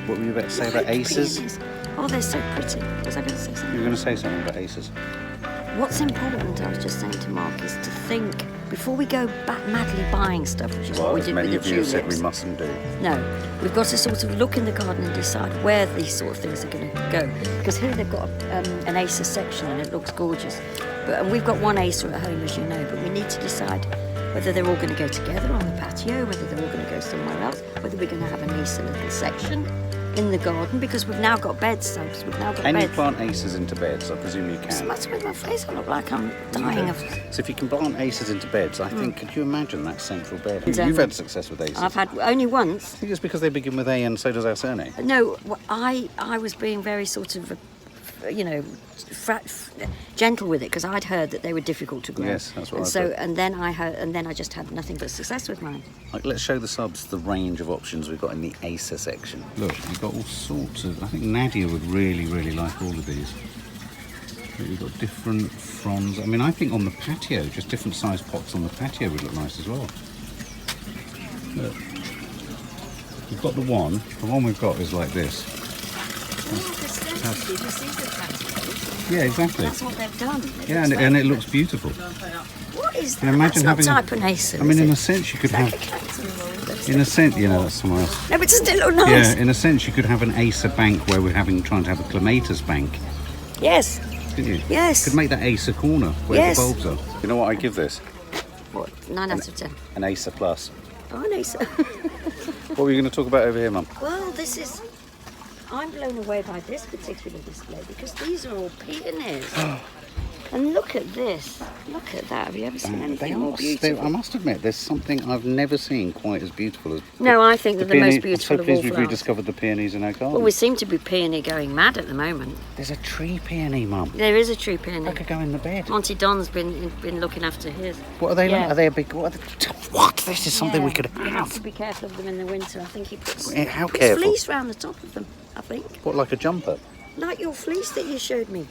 What were you about to say about aces? Peonies. Oh, they're so pretty. Was I going to say something? You were going to say something about aces. What's important, I was just saying to Mark, is to think before we go back madly buying stuff, which is what we did with the tulips. Many of you said we mustn't do. No, we've got to sort of look in the garden and decide where these sort of things are going to go. Because here they've got an acer section and it looks gorgeous. And we've got one acer at home, as you know, but we need to decide whether they're all going to go together on the patio, whether they're all going to go somewhere else, whether we're going to have an acer little section in the garden, because we've now got bed slabs. We've now got Can you beds. plant aces into beds? I presume you What's the can. matter with my face? I look like I'm dying of... So if you can plant aces into beds, I think, could you imagine that central bed? And, You've had success with aces. I've had only once. I think it's because they begin with A and so does our surname. No, I was being very sort of, gentle with it, because I'd heard that they were difficult to grow. Yes, that's what and I've so heard. and then I just had nothing but success with mine. Like, let's show the subs the range of options we've got in the acer section. Look, we've got all sorts of... I think Nadia would really, really like all of these. We've got different fronds. I mean, I think on the patio, just different sized pots on the patio would look nice as well. Look. We've got the one we've got is like this. Yeah, exactly. That's what they've done. Yeah, and it looks beautiful. What is that? Can you imagine That's having not type of acer, I mean, is in it? a sense, you could Like have... a cactus. In a sense, that's somewhere else. No, but doesn't it look nice? Yeah, in a sense, you could have an acer bank where we're trying to have a Clematis bank. Yes. Couldn't you? Yes. Could make that acer corner where Yes. the bulbs are. You know what I give this? What? 9 out of 10. An acer plus. Oh, an acer. What were you going to talk about over here, Mum? Well, this is... I'm blown away by this particular display because these are all peonies. And look at this. Look at that. Have you ever seen anything more beautiful? I must admit, there's something I've never seen quite as beautiful as... No, I think they're the most I'm beautiful so of all pleased we've flowers. rediscovered the peonies in our garden. Well, we seem to be peony going mad at the moment. There's a tree peony, Mum. There is a true peony. I could go in the bed. Auntie Don's been looking after his. What are they Yeah. like? Are they a big... What? This is something we could You have to have. be careful of them in the winter. I think he puts, How puts careful? fleece round the top of them, I think. What, like a jumper? Like your fleece that you showed me.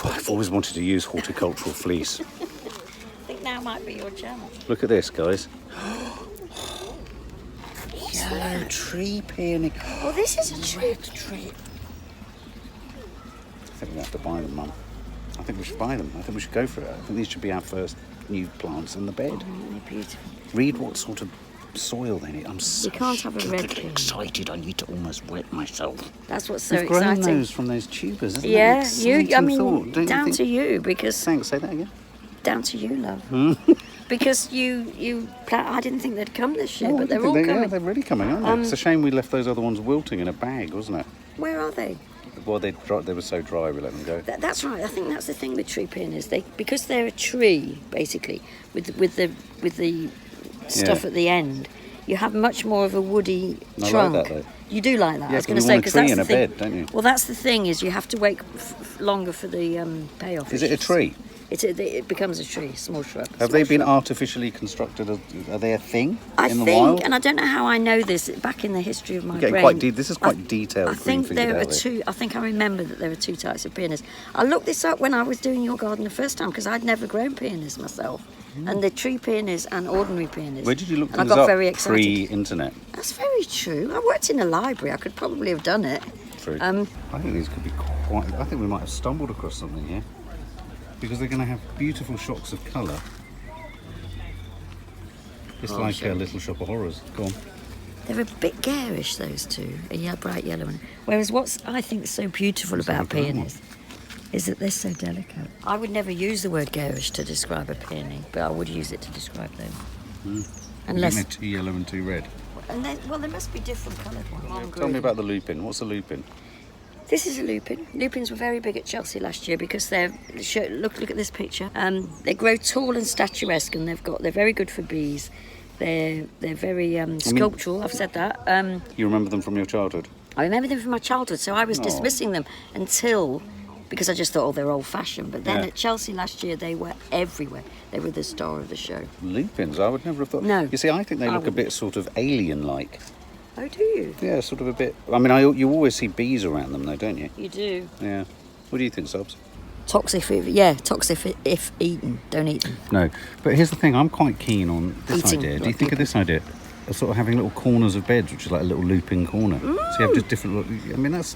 I've always wanted to use horticultural fleece. I think now might be your channel. Look at this, guys. Yellow tree peony. Well, this is a tree. Red tree. I think we have to buy them, Mum. I think we should buy them. I think we should go for it. I think these should be our first new plants in the bed. Oh, they're beautiful. Read what sort of soil they need. I'm so can't have a red stupidly peony. excited. I need to almost wet myself. That's what's so We've grown exciting. those from those tubers, isn't Yeah, that you. I exciting mean, thought, don't down you to think? you because Thanks, say that again. down to you, love. Because I didn't think they'd come this year, Oh, I but they're think all coming. Yeah, they're really coming, aren't they? It's a shame we left those other ones wilting in a bag, wasn't it? Where are they? Well, they were so dry, we let them go. That's right. I think that's the thing with tree peonies. Because they're a tree, basically, with the stuff Yeah. at the end. You have much more of a woody I like trunk. that, though. You do like that. Yeah, I was but going to you say want a because tree that's in the a thing. bed, don't you? Well, that's the thing is you have to wait longer for the payoff. Is it a tree? It becomes a tree, small shrub. Have they been artificially constructed? Are they a thing I in the think, wild? and I don't know how I know this. Back in the history of my Getting brain, quite this is quite detailed. I think there are two. I think I remember that there are two types of peonies. I looked this up when I was doing your garden the first time because I'd never grown peonies myself, and the tree peonies and ordinary peonies. Where did you look and I things got up? very excited. Pre-internet. That's very true. I worked in a library. I could probably have done it. True. I think these could be quite. I think we might have stumbled across something here because they're going to have beautiful shocks of colour. It's like a Little Shop of Horrors. Go on. They're a bit garish, those two, a bright yellow one. Whereas what's I think so beautiful about peonies is that they're so delicate. I would never use the word garish to describe a peony, but I would use it to describe them. Unless, Isn't there two yellow and two red? and there must be different coloured ones. Tell me about the lupin. What's a lupin? This is a lupin. Lupins were very big at Chelsea last year because look at this picture. They grow tall and statuesque, and they're very good for bees. They're very sculptural. I've said that. You remember them from your childhood? I remember them from my childhood, so I was dismissing them until because I just thought, they're old-fashioned. But then at Chelsea last year, they were everywhere. They were the star of the show. Lupins? I would never have thought. No. You see, I think they look a bit sort of alien-like. Oh, do you? Yeah, sort of a bit. I mean, you always see bees around them, though, don't you? You do. Yeah. What do you think, Sobs? Toxic if eaten. Don't eat them. No, but here's the thing. I'm quite keen on this Eating, idea. Do you like think of this idea? are sort of having little corners of beds, which is like a little Lupin corner. So you have just different. I mean, that's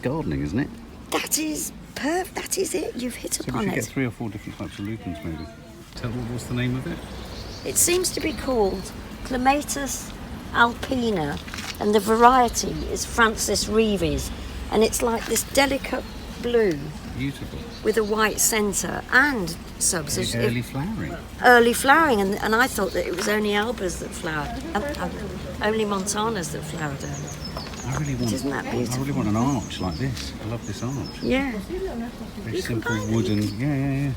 gardening, isn't it? That is perfect. That is it. You've hit So upon we should it. get 3 or 4 different types of lupins, maybe. What's the name of it? It seems to be called Clematis alpina, and the variety is Francis Reeves, and it's like this delicate blue Beautiful. with a white centre and subs. It's early flowering. Early flowering, and I thought that it was only albas that flowered, only montanas that flowered early. I really want. Isn't that beautiful? I really want an arch like this. I love this arch. Yeah. Very You can simple buy them. wooden. Yeah.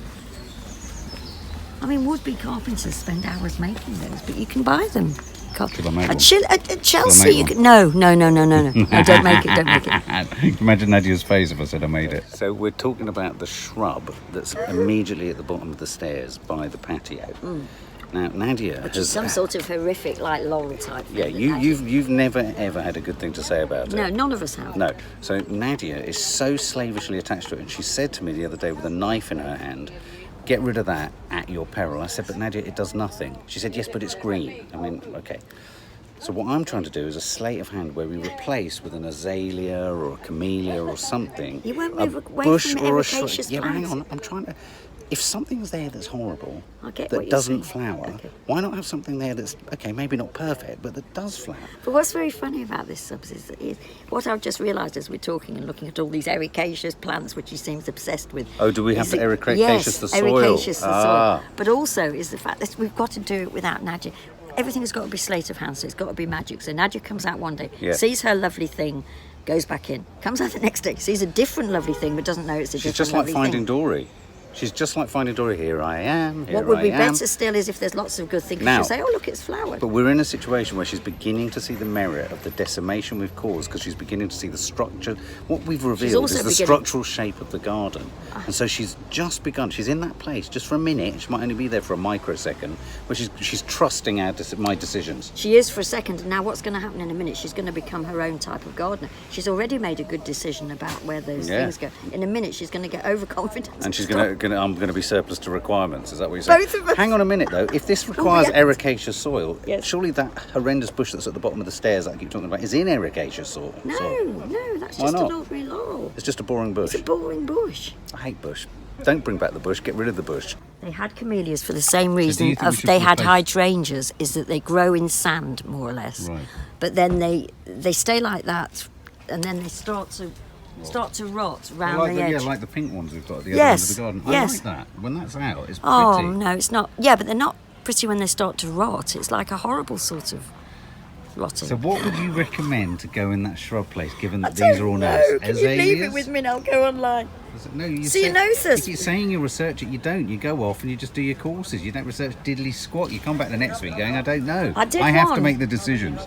I mean, would-be carpenters spend hours making those, but you can buy them. Should I make one? At Chelsea, make you one? can. No, don't make it. Don't make it. Imagine Nadia's face if I said I made it. So we're talking about the shrub that's immediately at the bottom of the stairs by the patio. Now Nadia Which has is some sort of horrific, like laurel type. Yeah, thing, you've never ever had a good thing to say about it. No, none of us have. No. So Nadia is so slavishly attached to it, and she said to me the other day with a knife in her hand, "Get rid of that at your peril." I said, "But Nadia, it does nothing." She said, "Yes, but it's green." I mean, okay. So what I'm trying to do is a sleight of hand where we replace with an azalea or a camellia or something. You won't a move away bush from or a ericaceous Yeah, hang plants. on. I'm trying to. If something's there that's horrible, I get what that you're doesn't saying. flower, Okay. why not have something there that's okay, maybe not perfect, but that does flower? But what's very funny about this, Subs, is that what I've just realised as we're talking and looking at all these ericaceous plants, which he seems obsessed with. Oh, do we have is to that- ericaceous yes, the soil? ericaceous the Ah. soil. But also is the fact that we've got to do it without Nadia. Everything has got to be sleight of hand, so it's got to be magic. So Nadia comes out one day, Yeah. sees her lovely thing, goes back in, comes out the next day, sees a different lovely thing, but doesn't know it's a She's different just like lovely Finding thing. Dory. She's just like Finding Dory. Here I am. Here What would I be am. better still is if there's lots of good things. Now- She'll say, "Oh, look, it's flowered." But we're in a situation where she's beginning to see the merit of the decimation we've caused, because she's beginning to see the structure. What we've revealed also is the beginning- structural shape of the garden. And so she's just begun. She's in that place just for a minute. She might only be there for a microsecond, but she's trusting my decisions. She is for a second, and now what's going to happen in a minute? She's going to become her own type of gardener. She's already made a good decision about where those Yeah. things go. In a minute, she's going to get overconfident. And she's I'm going to be surplus to requirements. Is that what you're saying? Both of us. Hang on a minute though. If this requires yeah. ericaceous soil, Yes. surely that horrendous bush that's at the bottom of the stairs that I keep talking about is in ericaceous soil. No, that's Why just not? an ordinary laurel. It's just a boring bush. It's a boring bush. I hate bush. Don't bring back the bush. Get rid of the bush. They had camellias for the same do reason you think we of should they had replace- hydrangeas, is that they grow in sand more or less. Right. But then they stay like that, and then they start to rot round Like the edge. like the pink ones we've got at the Yes, other end of the garden. yes. I like that. When that's out, it's pretty. Oh no, it's not. Yeah, but they're not pretty when they start to rot. It's like a horrible sort of rotting. So what would you recommend to go in that shrub place, given that I these don't are all know. nice? Can you leave it with me and I'll go online? No, you Ceanothus. If you're saying you research it, you don't. You go off and you just do your courses. You don't research diddly squat. You come back the next week going, I don't know. I did have to one. make the decisions.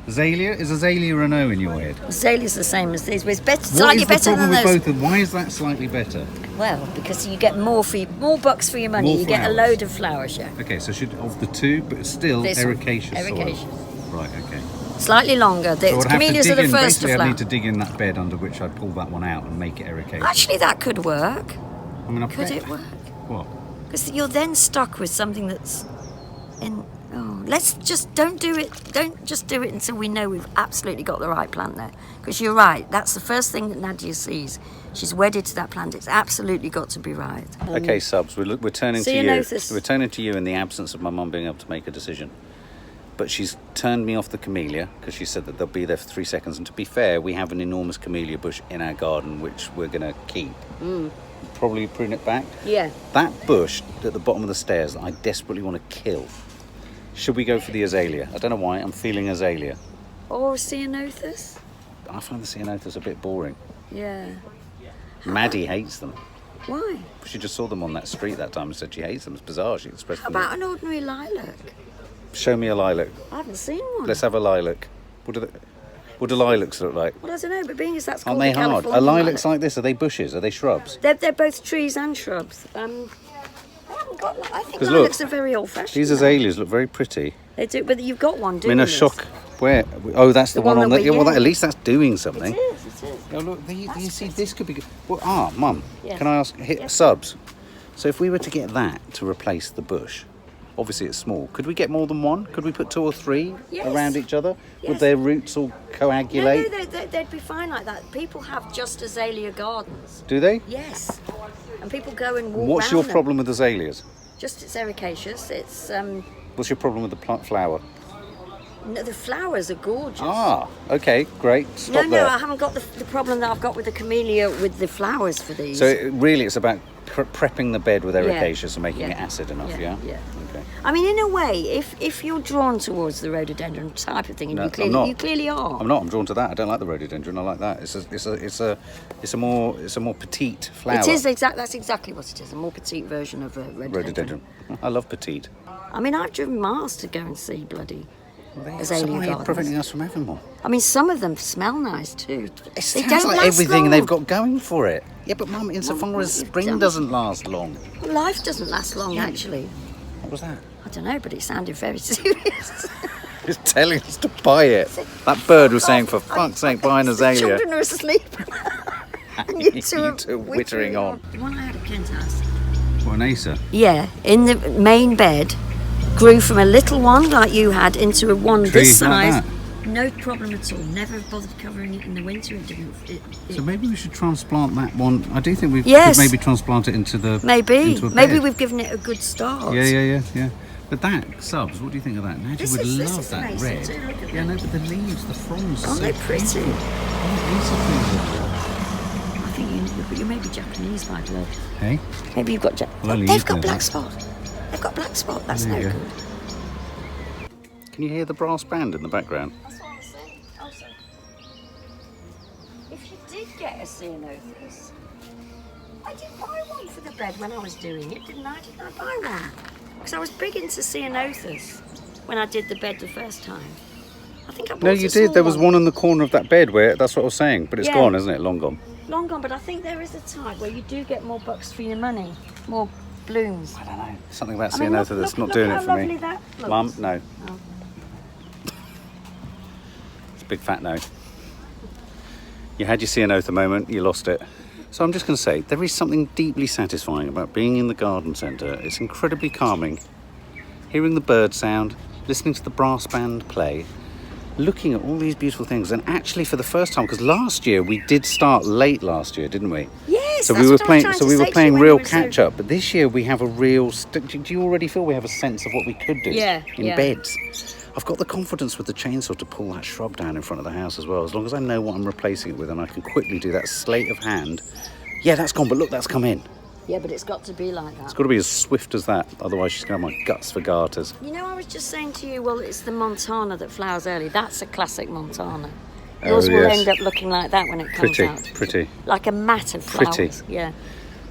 Azalea? Is azalea a no in your head? Azalea's the same as these, but it's better, What slightly is the better problem than with those. both of them? Why is that slightly better? Well, because you get more bucks for your money. More you get a flowers. load of flowers, yeah. Okay, so of the two, but still This one, ericaceous soil. ericaceous. Right, okay. Slightly longer. The So I'd have to camellias are dig the in, first to basically I'd flower. need to dig in that bed under which I'd pull that one out and make it ericaceous. Actually, that could work. I mean, I Could bet- it work? What? Because you're then stuck with something that's in. Oh, let's just don't do it. Don't just do it until we know we've absolutely got the right plant there. Because you're right. That's the first thing that Nadia sees. She's wedded to that plant. It's absolutely got to be right. Okay, subs, we're turning to you. Ceanothus. We're turning to you in the absence of my mum being able to make a decision. But she's turned me off the camellia because she said that they'll be there for 3 seconds. And to be fair, we have an enormous camellia bush in our garden which we're going to keep. Probably prune it back. Yeah. That bush at the bottom of the stairs that I desperately want to kill. Should we go for the azalea? I don't know why, I'm feeling azalea. Or Ceanothus. I find the ceanothus a bit boring. Yeah. Maddie hates them. Why? She just saw them on that street that time and said she hates them. It's bizarre. She expressed How them. about an ordinary lilac? Show me a lilac. I haven't seen one. Let's have a lilac. What do lilacs look like? Well, I don't know, but being as that's Aren't called they the hard? California Are lilacs like this? Are they bushes? Are they shrubs? They're both trees and shrubs. I haven't got. I think 'Cause lilacs look, are very old-fashioned. These now. azaleas look very pretty. They do, but you've got one I'm doing in a this. shock. Where? Oh, that's the, The one one on that the. Yeah, we- well, yeah. at least that's doing something. It is. Oh, look, do you see this could be good. Well, Mum, Yes. can I ask, hit Yes. subs? So if we were to get that to replace the bush, Obviously it's small. Could we get more than one? Could we put 2 or 3 Yes. around each other? Yes. Would their roots all coagulate? No, they'd be fine like that. People have just azalea gardens. Do they? Yes. And people go and walk What's round your them. problem with azaleas? Just it's ericaceous. It's What's your problem with the plant flower? no, the flowers are gorgeous. Ah, okay, great. Stop no, there. I haven't got the problem that I've got with the camellia with the flowers for these. So really it's about prepping the bed with ericaceous and making it acid enough, yeah? Yeah. Okay. I mean, in a way, if you're drawn towards the rhododendron type of thing, and No, you I'm not. clearly are. I'm not. I'm drawn to that. I don't like the rhododendron. I like that. It's a more petite flower. It is that's exactly what it is. A more petite version of a rhododendron. I love petite. I mean, I've driven miles to go and see bloody azalea So why are you gardens. preventing us from having more? I mean, some of them smell nice too. It They sounds don't like last everything long. they've got going for it. Yeah, but Mum, insofar Mum, as what you've spring done. doesn't last long. Life doesn't last long, Yeah. actually. What was that? I don't know, but it sounded very serious. It's telling us to buy it. That bird was saying, for fuck's sake, buy an The azalea. children are asleep. And you two are two are wittering on. The one I had at Kent House. What, an Acer? Yeah, in the main bed, grew from a little one like you had into a one this Trees like size. that? No problem at all. Never bothered covering it in the winter. It didn't. So maybe we should transplant that one. I do think we Yes. could maybe transplant it into the Maybe. into a Maybe bed. we've given it a good start. Yeah. But that subs, what do you think of that? Nadia This would is love that nice, red. too, look at Yeah, that. no, but the leaves, the fronds. are Aren't so they pretty? Oh, Acer trees I think you may be Japanese by blood. are- Hey, Maybe you've got Well, only they've you got know black that. spot. They've got black spot. That's There no you go. good. can you hear the brass band in the background? That's what I'm saying. Also, if you did get a ceanothus, I did buy one for the bed when I was doing it, didn't I? Didn't I buy one? Because I was big into ceanothus when I did the bed the first time. I think I bought No, a you small did. There was one in the corner of that bed where that's what I was saying, but it's Yeah. gone, isn't it? Long gone. Long gone, but I think there is a type where you do get more bucks for your money, more blooms. I don't know. Something about I mean, look- ceanothus that's look- not doing look it for how me. lovely that looks. Mum, no. Oh. It's a big fat no. You had your ceanotha moment, you lost it. So I'm just going to say, there is something deeply satisfying about being in the garden centre. It's incredibly calming. Hearing the bird sound, listening to the brass band play, looking at all these beautiful things, and actually for the first time, because last year we did start late last year, didn't we? Yes, So that's we were what I was playing. trying So to we were say to playing you when real you were so- catch up. But this year we have a real. Do you already feel we have a sense of what we could do Yeah, in yeah. beds? I've got the confidence with the chainsaw to pull that shrub down in front of the house as well. As long as I know what I'm replacing it with, and I can quickly do that sleight of hand. Yeah, that's gone. But look, that's come in. Yeah, but it's got to be like that. It's got to be as swift as that. Otherwise, she's going to have my guts for garters. You know, I was just saying to you, well, it's the Montana that flowers early. That's a classic Montana. Oh, Yours will yes. end up looking like that when it comes Pretty, out. pretty. Like a mat of flowers. Pretty. Yeah.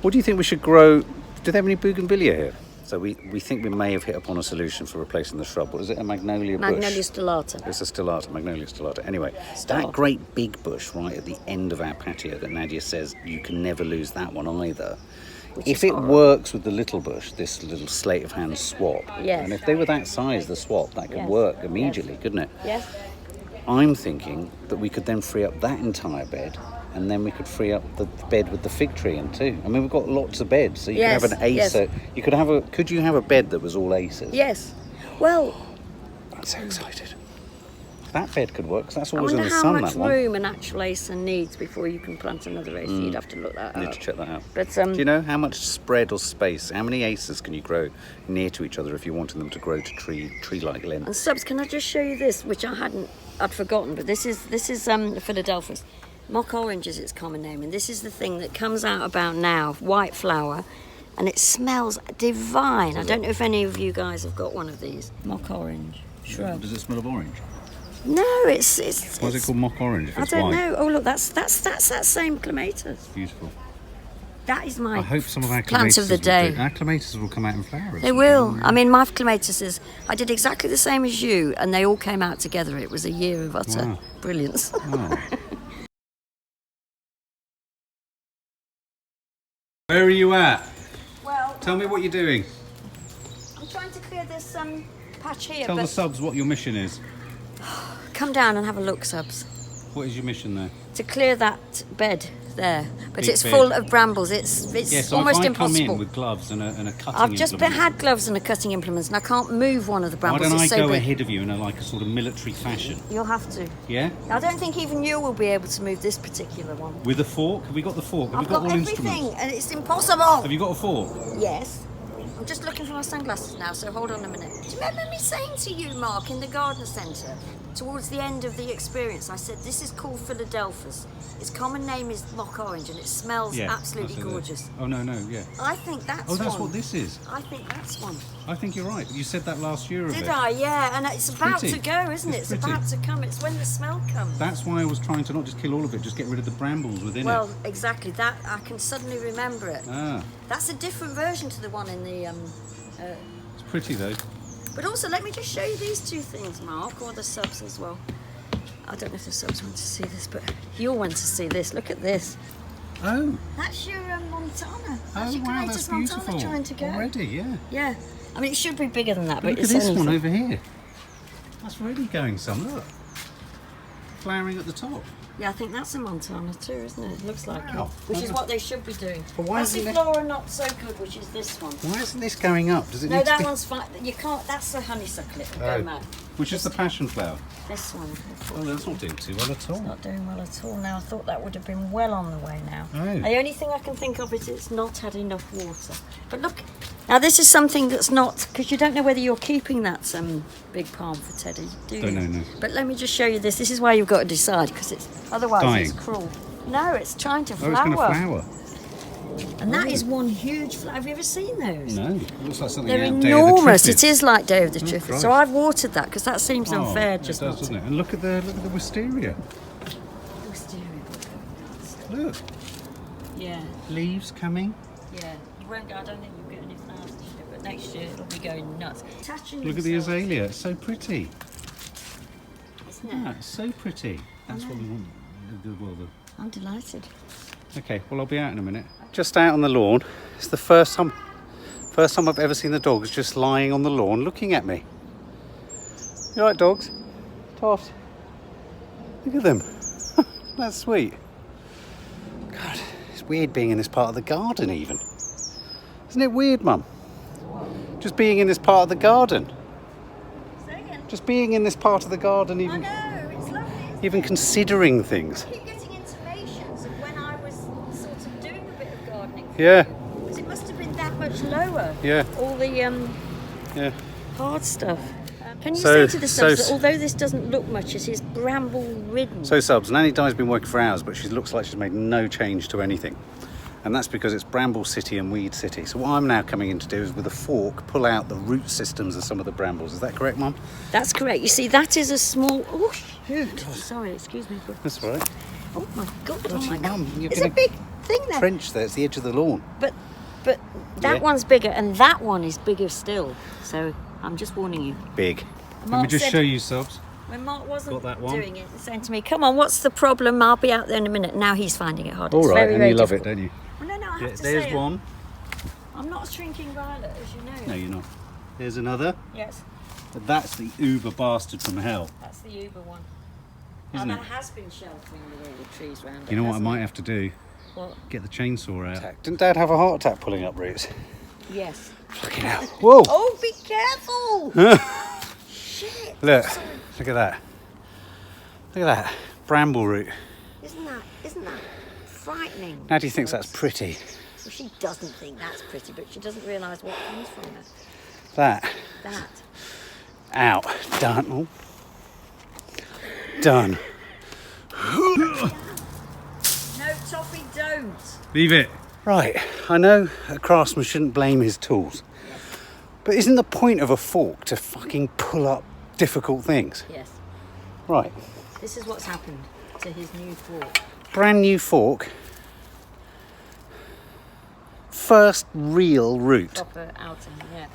What do you think we should grow? Do they have any bougainvillea here? So we think we may have hit upon a solution for replacing the shrub. What is it? A magnolia bush? Magnolia stellata. It's a stellata, magnolia stellata. Anyway, Star. that great big bush right at the end of our patio that Nadia says you can never lose that one either. Which If is it horrible. works with the little bush, this little sleight of hand swap, Yes. and if they were that size, the swap, that could Yes. work immediately, couldn't it? Yes. I'm thinking that we could then free up that entire bed, and then we could free up the bed with the fig tree in too. I mean, we've got lots of beds, so you Yes, could have an yes. acer. You could have a. Could you have a bed that was all aces? Yes. Well, I'm so excited. That bed could work. 'Cause that's I always in wonder the how sun. much That one. room an actual acer needs before you can plant another acer. You'd have to look that Need up. to check that out. But Do you know how much spread or space? How many acers can you grow near to each other if you wanted them to grow to tree-like length? And subs, can I just show you this, which I'd forgotten, but this is Philadelphus. Mock orange is its common name, and this is the thing that comes out about now, white flower, and it smells divine. I don't know if any of you guys have got one of these. Mock orange shrub. Does it smell of orange? No, it's Why is it called mock orange if I it's don't white? know. Oh look, that's that same Clematis. Beautiful. That is my I hope some of our plant clematis of the will day. Our clematis will come out in flowers. They will. I mean, my clematis I did exactly the same as you, and they all came out together. It was a year of utter Wow. brilliance. Oh. Where are you at? Well, Tell me what you're doing. I'm trying to clear this patch here, Tell but the subs what your mission is. come down and have a look, subs. What is your mission there? To clear that bed there, but Big it's bed. full of brambles. It's Yeah, so almost if I impossible. come in with gloves and a cutting I've just implement, had gloves and a cutting implement, and I can't move one of the why brambles. don't I It's so go big. ahead of you in a sort of military fashion? You'll have to. Yeah? I don't think even you will be able to move this particular one. With a fork? Have we got the fork? Have I've we got got all everything, instruments? and it's impossible. Have you got a fork? Yes. I'm just looking for my sunglasses now, so hold on a minute. Do you remember me saying to you, Mark, in the garden centre, towards the end of the experience, I said, this is called Philadelphus. Its common name is mock orange, and it smells absolutely that's it. gorgeous. Oh, no, yeah. I think that's Oh, that's one. what this is. I think that's one. I think you're right. You said that last year a Did bit. I? Yeah, and it's about pretty. to go, isn't it? It's It's pretty. about to come. It's when the smell comes. That's why I was trying to not just kill all of it, just get rid of the brambles within Well, it. exactly. That I can suddenly remember it. Ah, That's a different version to the one in the. it's pretty though. But also, let me just show you these two things, Mark, or the subs as well. I don't know if the subs want to see this, but you'll want to see this. Look at this. Oh, That's your Montana. That's oh your wow, Clematis that's Montana beautiful. trying to go. Already, yeah. Yeah. I mean, it should be bigger than that, but Look at it's this only one over here. That's really going some. Look, flowering at the top. Yeah, I think that's a Montana too, isn't it? It looks like Wow. it. Which is what they should be doing. But why That's the isn't it- flora not so good, which is this one. Why isn't this going up? Does it No, need to that be? one's fine. You can't. That's the honeysuckle. It'll Oh. go mad. Which is the passion flower? This one. Oh, that's not doing too well at all. Not doing well at all now. I thought that would have been well on the way now. Oh. The only thing I can think of is it's not had enough water. But look, now this is something that's not, because you don't know whether you're keeping that big palm for Teddy, do you? Don't know, no. But let me just show you this. This is why you've got to decide, because it's otherwise Dying. it's cruel. No, it's trying to Oh, flower. it's going to flower. And that is one huge flower. Have you ever seen those? No, it looks like something They're out of Day of the enormous. Triffids. It is like Day of the Oh, Triffids. Christ. So I've watered that because that seems Oh, unfair. it Just does, not doesn't it? And look at the wisteria. Look, Yeah, leaves coming. yeah. You won't go. I don't think you'll get any flowers this year, but next year it'll be going nuts. Attaching Look at the themselves, azalea. It's so pretty. isn't Yeah, it? it's so pretty. That's what we want. I'm delighted. Okay, well I'll be out in a minute. Just out on the lawn. It's the first time I've ever seen the dogs just lying on the lawn looking at me. You like dogs? Toffs. Look at them. That's sweet. God, it's weird being in this part of the garden even. Isn't it weird, Mum? Just being in this part of the garden. Say again. Just being in this part of the garden I even, know, it's lovely. Isn't even considering things. it? I keep getting intimations of when I was sort of doing a bit of gardening. Yeah, Because it must have been that much lower. yeah, All the yeah. hard stuff. Can you So- say to the so- subs that although this doesn't look much, it is bramble ridden? So subs, Nanny Di's been working for hours, but she looks like she's made no change to anything. And that's because it's Bramble City and Weed City. So what I'm now coming in to do is with a fork, pull out the root systems of some of the brambles. Is that correct, Mum? That's correct. You see, that is a small. Oh, shoot. Sorry, excuse me. That's all right. Oh my God! Oh Gosh, my God! Mum, you're It's a gonna big thing there. Trench there, it's the edge of the lawn. But that Yeah. one's bigger, and that one is bigger still. So I'm just warning you. Big. Let me Mark just said- show you, subs. When Mark wasn't Got that one? doing it, saying to me, "Come on, what's the problem? I'll be out there in a minute." Now he's finding it hard. All It's right, very, and very you love difficult. it, don't you? Well, no, I have to There's say, one. I'm not a shrinking violet, as you know. No, you're not. There's another. Yes, But that's the uber bastard from hell. that's the Uber one. Isn't Now, it? that has been sheltering with all the trees around it. You know what I hasn't might it? have to do? What? Get the chainsaw out. Didn't Dad have a heart attack pulling up roots? Yes. Fucking hell. Whoa! Oh, be careful! Shit. Look, Sorry. look at that. Look at that. Bramble root. Isn't that frightening? Nadia thinks that's pretty. Well, she doesn't think that's pretty, but she doesn't realise what comes from it. That. That. Out. Done. Oh. Done. No, Toffee, don't. Leave it. Right. I know a craftsman shouldn't blame his tools. But isn't the point of a fork to fucking pull up difficult things? Yes. Right. This is what's happened to his new fork. Brand new fork. First real root. Proper outing, yeah.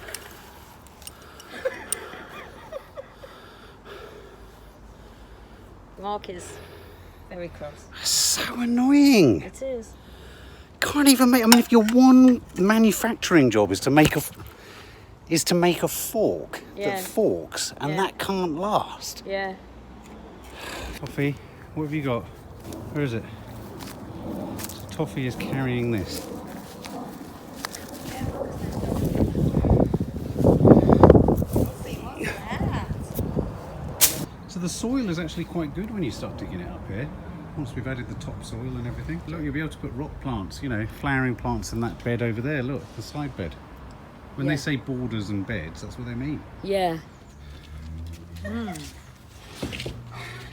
Mark is very cross. So annoying. It is. Can't even make. I mean, if your one manufacturing job is to make a fork Yeah. that forks, and Yeah. that can't last. Yeah. Toffee, what have you got? Where is it? Toffee is carrying this. So the soil is actually quite good when you start digging it up here. Once we've added the topsoil and everything. Look, you'll be able to put rock plants, you know, flowering plants in that bed over there. Look, the side bed. When they say borders and beds, that's what they mean. Yeah.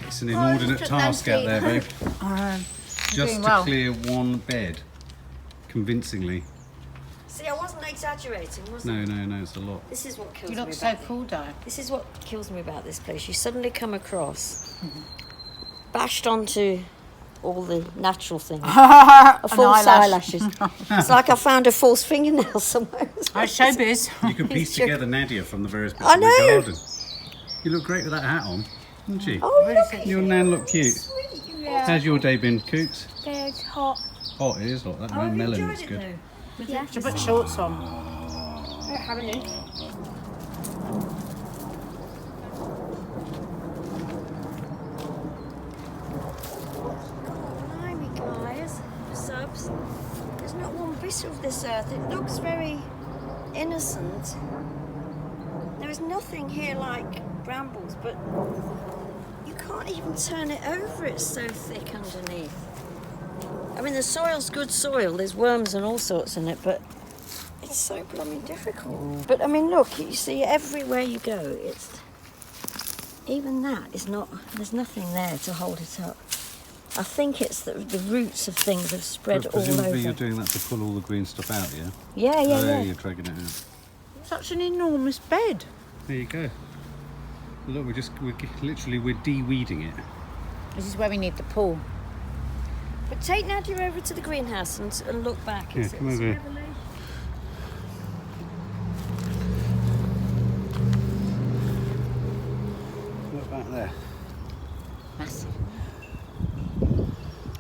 It's an inordinate task out there, babe. Just to well. clear one bed, convincingly. See, I wasn't exaggerating, was I? No, it's a lot. This is what kills You me look so about cool, Di. This is what kills me about this place. You suddenly come across, bashed onto all the natural things. A false eyelashes. It's like I found a false fingernail somewhere. Showbiz. You can piece together Nadia from the various bits I of the know. garden. You look great with that hat on, didn't you? Oh, look. Your nan look cute. Yeah. How's your day been, Cooks? Good, hot. Hot, it is hot. That Oh, melon enjoyed looks it good. though. Yeah. To put shorts on. I don't have any. Blimey, guys. Subs. There's not one bit of this earth. It looks very innocent. There is nothing here like brambles, but you can't even turn it over. It's so thick underneath. I mean, the soil's good soil. There's worms and all sorts in it, but it's so blooming difficult. But I mean, look, you see everywhere you go, it's even that is not. There's nothing there to hold it up. I think it's that the roots of things have spread But all over. presumably you're doing that to pull all the green stuff out, yeah? Yeah, Oh, yeah. you're dragging it out. Such an enormous bed. There you go. Look, we're de-weeding it. This is where we need the pool. But take Nadia over to the greenhouse and look back. Yeah, come over here. revelation. Look back there. Massive.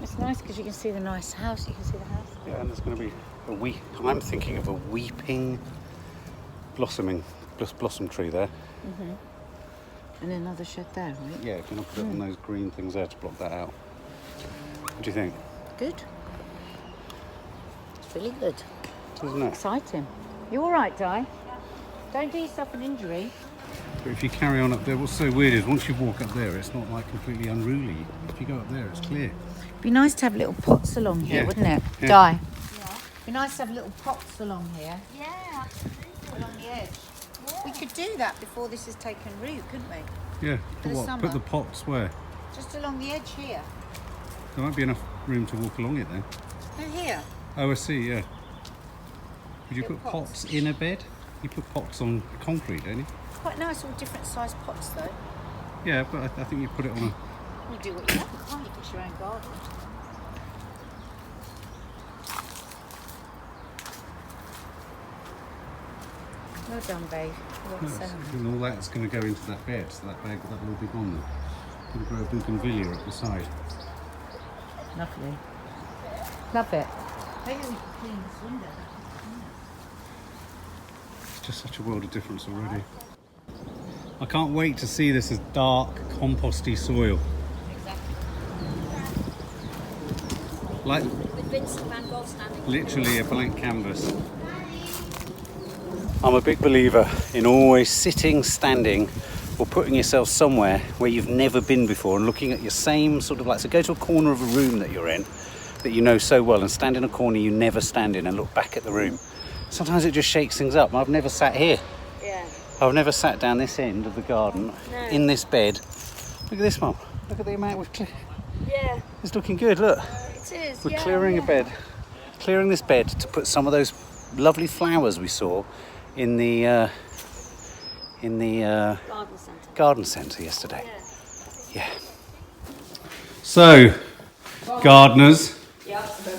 It's nice because you can see the nice house. You can see the house. Yeah, and there's going to be I'm thinking of a weeping, blossom tree there. And another shed there, right? Yeah, going to put it on those green things there to block that out. What do you think? Good. It's really good. Isn't it? Exciting. You all right, Di? Don't do yourself an injury. But if you carry on up there, what's so weird is once you walk up there, it's not like completely unruly. If you go up there, it's clear. Be nice to have little pots along here, Yeah. wouldn't it? Yeah. Di? Yeah. Be nice to have little pots along here, Yeah. along the edge. We could do that before this has taken root, couldn't we? Yeah, For the what? summer. Put the pots where? Just along the edge here. There might be enough room to walk along it then. And here. Oh, I see, yeah. Would you Little put pots. pots in a bed? You put pots on concrete, don't you? Quite nice, all different sized pots though. Yeah, but I think you put it on a... You do what you want, can't you? It's your own garden. Well done, babe. Well done. And all that's going to go into that bed, so that bed, that will be gone then. Going to grow a bougainvillea at the side. Lovely. Love it. Maybe we can clean this window. It's just such a world of difference already. I can't wait to see this as dark, composty soil. Exactly. Like With Vincent van Gogh standing. literally a blank canvas. I'm a big believer in always sitting, standing, or putting yourself somewhere where you've never been before and looking at your same sort of like, so go to a corner of a room that you're in, that you know so well, and stand in a corner you never stand in and look back at the room. Sometimes it just shakes things up. I've never sat here. Yeah. I've never sat down this end of the garden, No. in this bed. Look at this, Mum. Look at the amount we've cleared. Yeah, It's looking good, look. it is. We're yeah, clearing yeah. a bed. Clearing this bed to put some of those lovely flowers we saw in the Garden centre. garden centre yesterday. Yeah. Yeah. So, gardeners,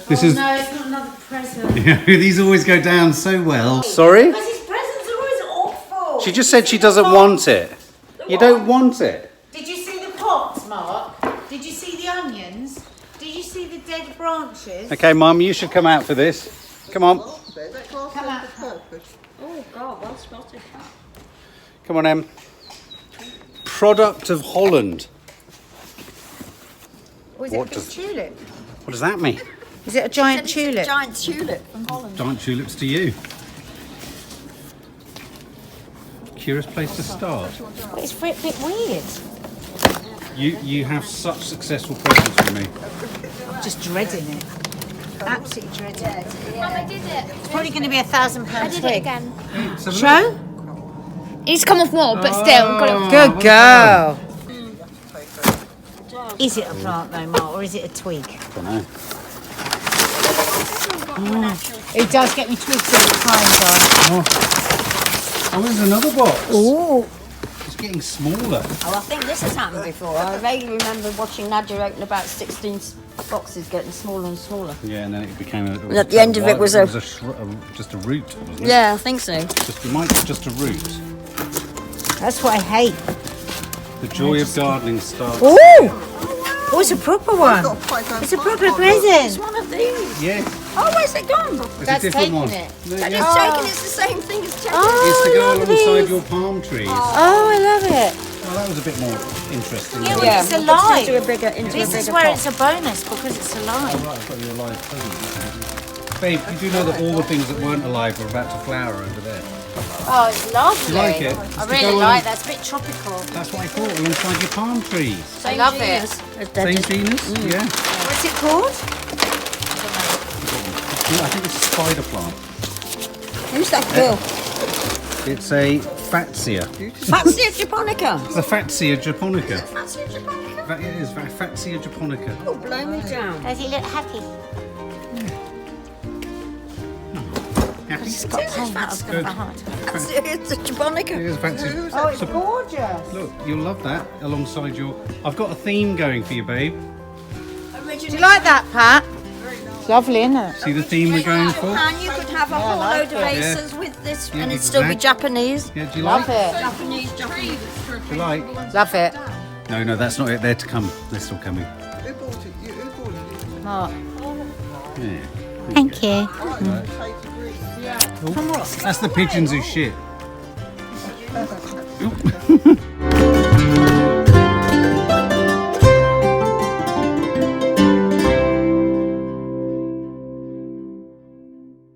this is... No, it's not another present. These always go down so well. Sorry? Because his presents are always awful. She just said she doesn't want it. You don't want it. Did you see the pots, Mark? Did you see the onions? Did you see the dead branches? Okay, Mum, you should come out for this. Come on. Come out. Oh, God, well spotted. Come on, Em. Product of Holland. Or is it What a big does- tulip? What does that mean? Is it a giant It's a tulip? giant tulip from Holland. Giant tulips to you. Curious place to start. But it's a bit weird. You have such successful presents for me. I'm just dreading it. Absolutely dreading it. Mum, I did it. It's probably going to be £1,000 I did it twig. again. Show? It's come off more, but still. Got it. Good girl. Is it a plant though, Mark, or is it a twig? Don't know. It does get me twigs all the time, John. Oh, there's another box. Ooh. It's getting smaller. Oh, I think this has happened before. I vaguely remember watching Nadia open about 16 boxes getting smaller and smaller. Yeah, and then it became a. And at the end of it was just a root, wasn't it? Yeah, I think so. Just, it might be just a root. That's what I hate. The joy of gardening starts. Ooh! Oh, it's a proper one. It's a proper present. One of these. Yeah, Oh, where's it gone? it's That's a different taking one. it. No, And yeah. it's taken, it's the same thing as taken. It's to go I love alongside these. your palm trees. Oh, I love it. Well, that was a bit more interesting. Yeah, than well, that. it's alive. Into a bigger This pot. is where it's a bonus because it's alive. Oh, right, I've got you a live present. Babe, you do know that all the things that weren't alive are about to flower over there. Oh, it's lovely. You like it? I It's to really go like along- that. It's a bit tropical. That's what I thought, alongside your palm trees. I love it. Same genus? Yeah. What's it called? Yeah, I think it's a spider plant. Who's that girl? It's a Fatsia. Fatsia japonica. It's a Fatsia japonica. Fatsia japonica. It is Fatsia japonica. Oh, blow me down. Does he look happy? Happy? It's got pain out of the Good. heart. It's a japonica. It is Fatsia. Oh, it's gorgeous. Look, you'll love that alongside your. I've got a theme going for you, babe. Do you like that, Pat? It's lovely, isn't it? See the theme we're going for? And you could have a whole like load of it. aces with this, Yeah, and it'd still be exactly. Japanese. Yeah, do you like? Love it. Japanese. Do you like? Love it. No, that's not it. They're to come. They're still coming. Mark. Yeah. Thank you. That's the pigeons who shit.